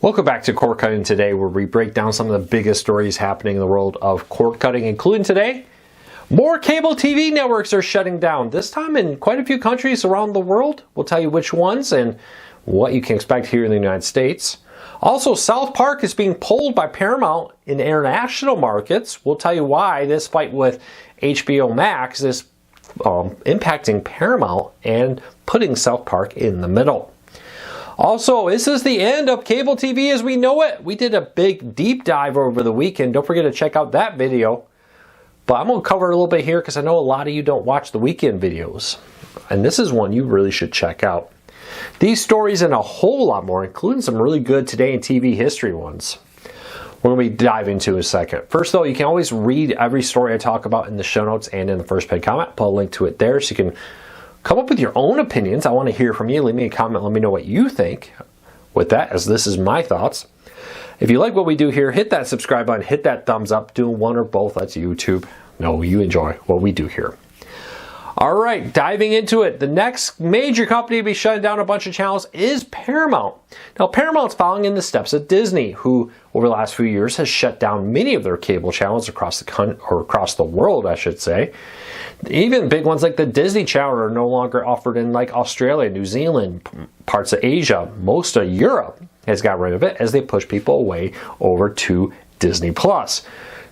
Welcome back to Cord Cutting Today, where we break down some of the biggest stories happening in the world of cord cutting, including today, more cable TV networks are shutting down, this time in quite a few countries around the world. We'll tell you which ones and what you can expect here in the United States. Also, South Park is being pulled by Paramount in international markets. We'll tell you why this fight with HBO Max is impacting Paramount and putting South Park in the middle. Also, this is the end of cable TV as we know it. We did a big deep dive over the weekend. Don't forget to check out that video. But I'm going to cover it a little bit here because I know a lot of you don't watch the weekend videos. And this is one you really should check out. These stories and a whole lot more, including some really good Today in TV history ones, we're going to be diving into in a second. First though, you can always read every story I talk about in the show notes and in the first paid comment. Put a link to it there so you can come up with your own opinions. I want to hear from you. Leave me a comment. Let me know what you think with that, as this is my thoughts. If you like what we do here, hit that subscribe button, hit that thumbs up, do one or both. That's YouTube. No, you enjoy what we do here. All right, diving into it. The next major company to be shutting down a bunch of channels is Paramount. Now, Paramount's following in the steps of Disney, who over the last few years has shut down many of their cable channels across the world, I should say. Even big ones like the Disney Channel are no longer offered in like Australia, New Zealand, parts of Asia. Most of Europe has got rid of it as they push people away over to Disney Plus.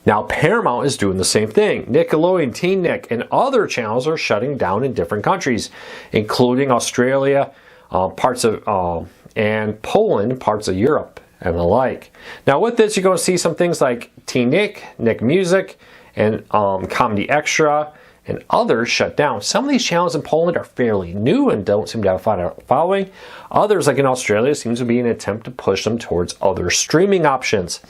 Now Paramount is doing the same thing. Nickelodeon, Teen Nick, and other channels are shutting down in different countries, including Australia, parts of and Poland, parts of Europe, and the like. Now with this, you're going to see some things like Teen Nick, Nick Music, and Comedy Extra, and others shut down. Some of these channels in Poland are fairly new and don't seem to have a following. Others, like in Australia, seems to be an attempt to push them towards other streaming options.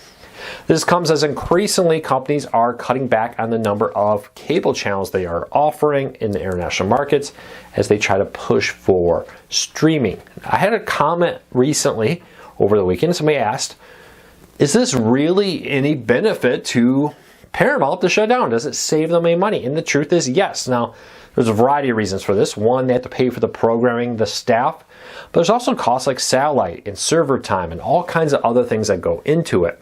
This comes as increasingly companies are cutting back on the number of cable channels they are offering in the international markets as they try to push for streaming. I had a comment recently over the weekend. Somebody asked, is this really any benefit to Paramount to shut down? Does it save them any money? And the truth is yes. Now, there's a variety of reasons for this. One, they have to pay for the programming, the staff, but there's also costs like satellite and server time and all kinds of other things that go into it.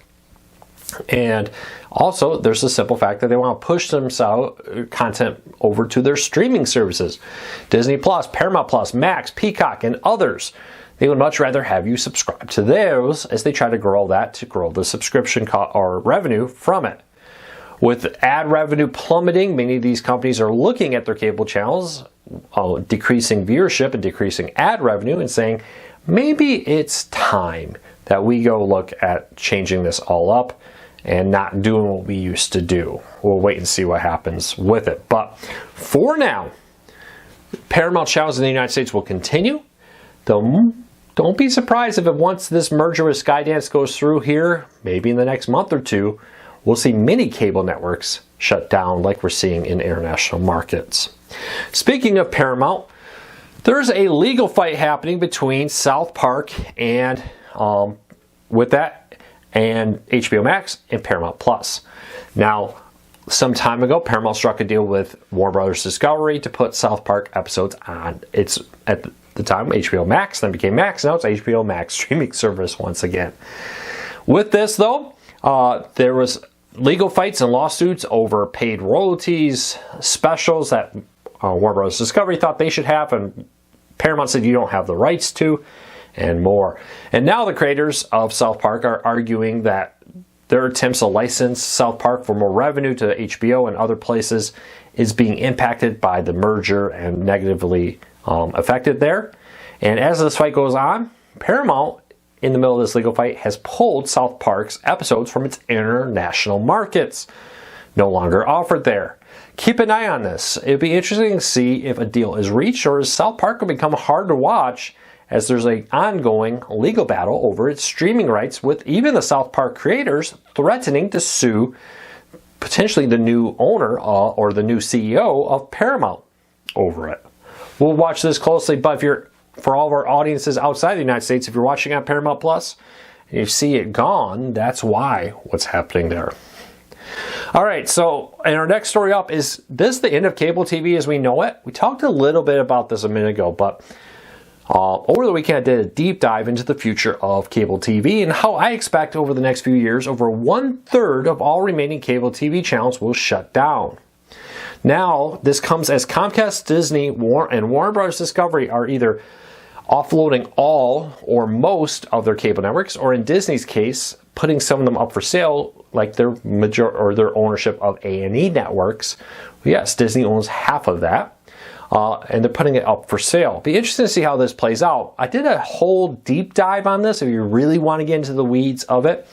And also, there's the simple fact that they want to push some content over to their streaming services. Disney Plus, Paramount Plus, Max, Peacock, and others. They would much rather have you subscribe to those as they try to grow that to grow the subscription or revenue from it. With ad revenue plummeting, many of these companies are looking at their cable channels, decreasing viewership and decreasing ad revenue, and saying, maybe it's time that we go look at changing this all up and not doing what we used to do. We'll wait and see what happens with it. But for now, Paramount channels in the United States will continue. Though don't be surprised if once this merger with Skydance goes through here, maybe in the next month or two, we'll see many cable networks shut down like we're seeing in international markets. Speaking of Paramount, there's a legal fight happening between South Park and with that and HBO Max and Paramount Plus. Now, some time ago, Paramount struck a deal with Warner Brothers Discovery to put South Park episodes on. It's at the time HBO Max, then became Max. Now it's HBO Max streaming service once again. With this, though, there was legal fights and lawsuits over paid royalties, specials that Warner Bros. Discovery thought they should have, and Paramount said you don't have the rights to, and more. And now the creators of South Park are arguing that their attempts to license South Park for more revenue to HBO and other places is being impacted by the merger and negatively affected there. And as this fight goes on, Paramount, in the middle of this legal fight, has pulled South Park's episodes from its international markets. No longer offered there. Keep an eye on this. It'd be interesting to see if a deal is reached, or is South Park will become hard to watch as there's an ongoing legal battle over its streaming rights, with even the South Park creators threatening to sue potentially the new owner or the new CEO of Paramount over it. We'll watch this closely, but for all of our audiences outside the United States, if you're watching on Paramount Plus and you see it gone, that's what's happening there. All right, so and our next story up, is this the end of cable TV as we know it? We talked a little bit about this a minute ago, but Over the weekend, I did a deep dive into the future of cable TV and how I expect over the next few years, over 1/3 of all remaining cable TV channels will shut down. Now, this comes as Comcast, Disney, and Warner Bros. Discovery are either offloading all or most of their cable networks, or in Disney's case, putting some of them up for sale, like their their ownership of A&E networks. Yes, Disney owns half of that. And they're putting it up for sale. Be interesting to see how this plays out. I did a whole deep dive on this if you really want to get into the weeds of it.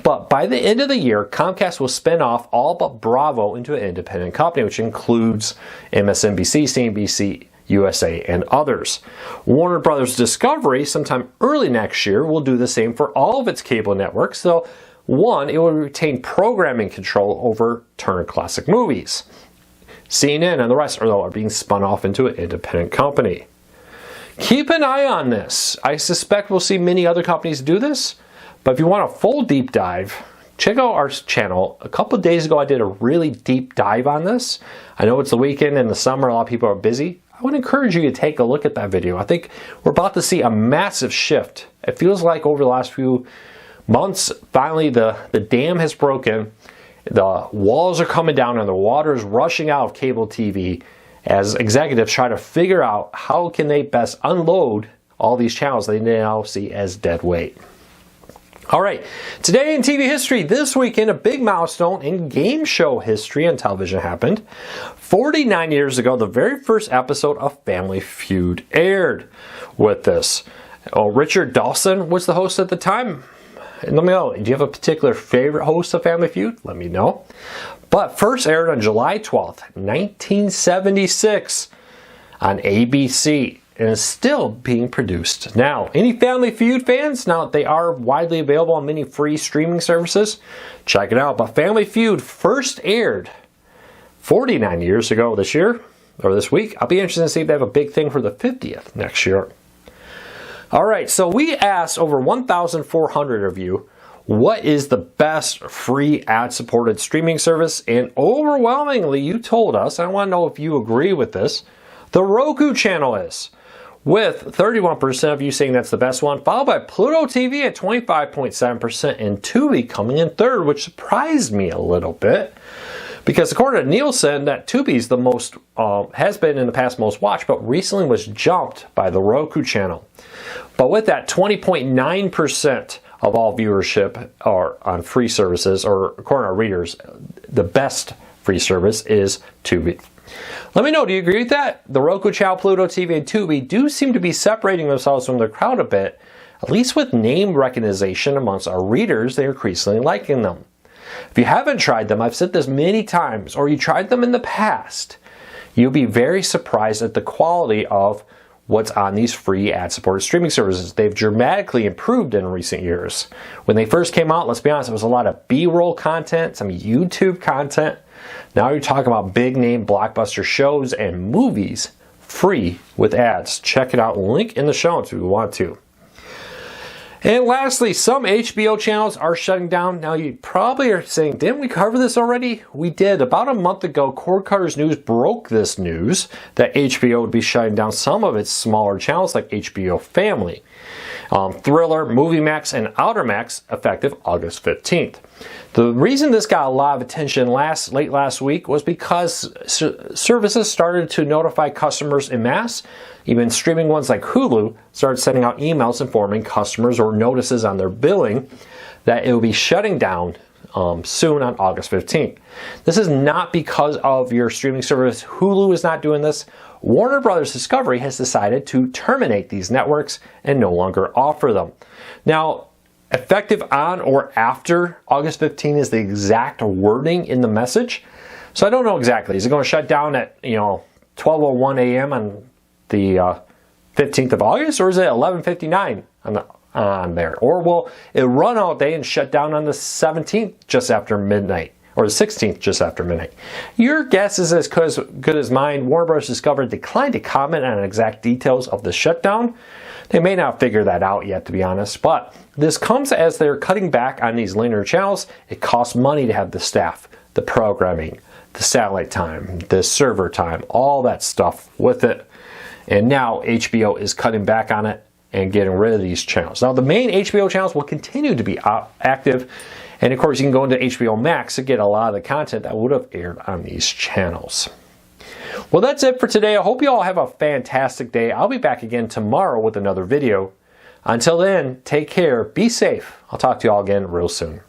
But by the end of the year, Comcast will spin off all but Bravo into an independent company, which includes MSNBC, CNBC, USA, and others. Warner Bros. Discovery, sometime early next year, will do the same for all of its cable networks. So, one, it will retain programming control over Turner Classic Movies. CNN and the rest are being spun off into an independent company. Keep an eye on this. I suspect we'll see many other companies do this, but if you want a full deep dive, check out our channel. A couple of days ago, I did a really deep dive on this. I know it's the weekend and the summer, a lot of people are busy. I would encourage you to take a look at that video. I think we're about to see a massive shift. It feels like over the last few months, finally the dam has broken. The walls are coming down and the water is rushing out of cable TV as executives try to figure out how can they best unload all these channels they now see as dead weight. All right, today in TV history, this weekend, a big milestone in game show history and television happened. 49 years ago, the very first episode of Family Feud aired with this. Richard Dawson was the host at the time. And let me know, do you have a particular favorite host of Family Feud? Let me know. But first aired on July 12th, 1976 on ABC and is still being produced now. Any Family Feud fans? Now, they are widely available on many free streaming services. Check it out. But Family Feud first aired 49 years ago this year, or this week. I'll be interested to see if they have a big thing for the 50th next year. All right, so we asked over 1,400 of you, what is the best free ad-supported streaming service? And overwhelmingly, you told us, and I want to know if you agree with this, the Roku channel is, with 31% of you saying that's the best one, followed by Pluto TV at 25.7% and Tubi coming in third, which surprised me a little bit. Because according to Nielsen, that Tubi's the most, has been in the past most watched, but recently was jumped by the Roku channel. But with that, 20.9% of all viewership are on free services, or according to our readers, the best free service is Tubi. Let me know, do you agree with that? The Roku channel, Pluto TV, and Tubi do seem to be separating themselves from the crowd a bit, at least with name recognition amongst our readers. They're increasingly liking them. If you haven't tried them, I've said this many times, or you tried them in the past, you'll be very surprised at the quality of what's on these free ad-supported streaming services. They've dramatically improved in recent years. When they first came out, let's be honest, it was a lot of B-roll content, some YouTube content. Now you're talking about big-name blockbuster shows and movies free with ads. Check it out, link in the show notes if you want to. And lastly, some HBO channels are shutting down. Now you probably are saying, didn't we cover this already? We did. About a month ago, Cord Cutters News broke this news that HBO would be shutting down some of its smaller channels like HBO Family, Thriller, Movie Max, and Outer Max effective August 15th. The reason this got a lot of attention late last week was because services started to notify customers en masse. Even streaming ones like Hulu started sending out emails informing customers or notices on their billing that it will be shutting down soon on August 15th. This is not because of your streaming service. Hulu is not doing this. Warner Bros. Discovery has decided to terminate these networks and no longer offer them. Now, effective on or after August 15th is the exact wording in the message. So I don't know exactly. Is it going to shut down at 12:01 a.m. on the 15th of August, or is it 11:59 on there? Or will it run all day and shut down on the 17th just after midnight, or the 16th just after midnight? Your guess is as good as mine. Warner Bros. Discovery declined to comment on exact details of the shutdown. They may not figure that out yet, to be honest, but this comes as they're cutting back on these linear channels. It costs money to have the staff, the programming, the satellite time, the server time, all that stuff with it. And now HBO is cutting back on it and getting rid of these channels. Now the main HBO channels will continue to be active, and of course you can go into HBO Max to get a lot of the content that would have aired on these channels. Well, that's it for today. I hope you all have a fantastic day. I'll be back again tomorrow with another video. Until then, take care, be safe. I'll talk to you all again real soon.